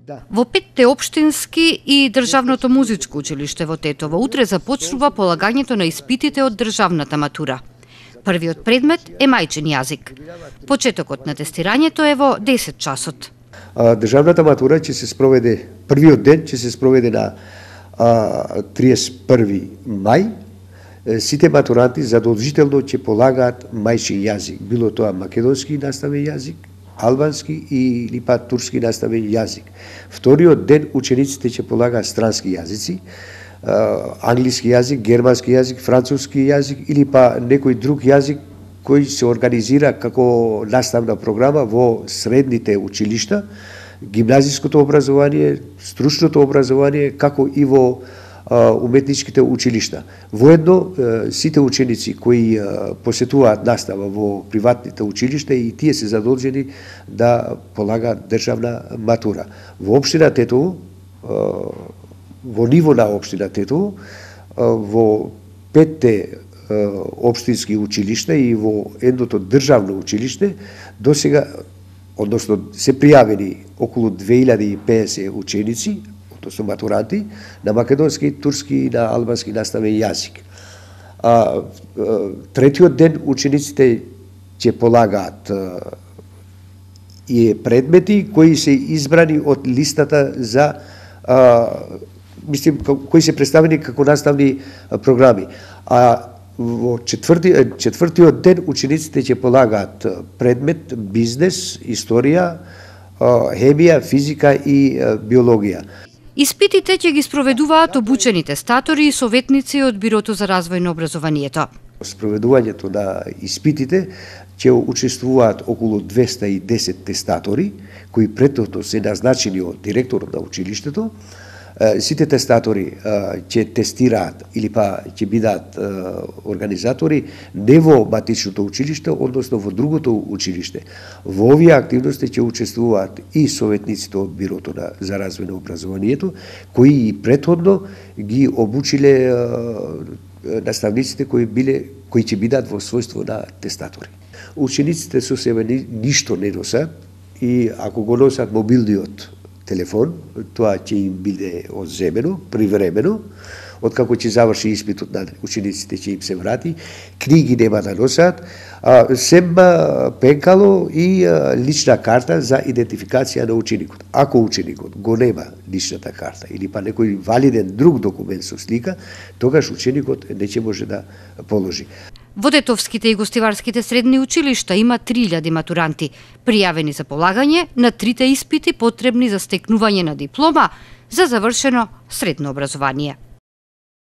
Во 5 општински и Државното музичко училиште во Тетово утре започнува полагањето на испитите од државната матура. Првиот предмет е мајчин јазик. Почетокот на тестирањето е во 10 часот. Државната матура ќе се спроведе, првиот ден ќе се спроведе на 31 мај. Сите матуранти задолжително ќе полагаат мајчин јазик, било тоа македонски наставен јазик, албански или па турски наставен јазик. Вториот ден учениците ќе полагаат странски јазици, англиски јазик, германски јазик, француски јазик или па некој друг јазик кој се организира како наставна програма во средните училишта, гимназиското образование, стручното образование, како и во уметничките училишта. Воедно, сите ученици кои посетуваат настава во приватните училишта и тие се задолжени да полагаат државна матура. Во општина Тетово, во ниво на општина Тетово, во 5 општински училишта и во едното државно училиште, досега, односно се пријавени околу 2050 ученици, односно матуранти, на македонски, турски и на албански наставен јазик. Третиот ден учениците ќе полагаат и предмети кои се избрани од листата за кои се представени како наставни програми. Во четвртиот ден учениците ќе полагаат предмет бизнес, историја, хемија, физика и биологија. Испитите ќе ги спроведуваат обучените тестатори и советници од Бирото за развој на образованието. Спроведувањето на испитите ќе учествуваат околу 210 тестатори, кои претhodно се назначени од директорот на училиштето. Сите тестатори ќе тестираат или па ќе бидат организатори не во матичното училиште, односно во другото училиште. Во овие активности ќе учествуваат и советниците од Бирото за развој на образованието, кои и претhodно ги обучиле наставниците кои ќе бидат во својство на тестатори. Учениците со себе ништо не носат и ако го носат мобилниот телефон, тоа ќе им биде одземено, привремено, откако ќе заврши испитот на учениците ќе им се врати, книги нема да носат, сем пенкало и лична карта за идентификација на ученикот. Ако ученикот го нема личната карта или па некој валиден друг документ со слика, тогаш ученикот не ќе може да положи. Во тетовските и гостиварските средни училишта има 3000 матуранти, пријавени за полагање на 3 испити потребни за стекнување на диплома за завршено средно образование.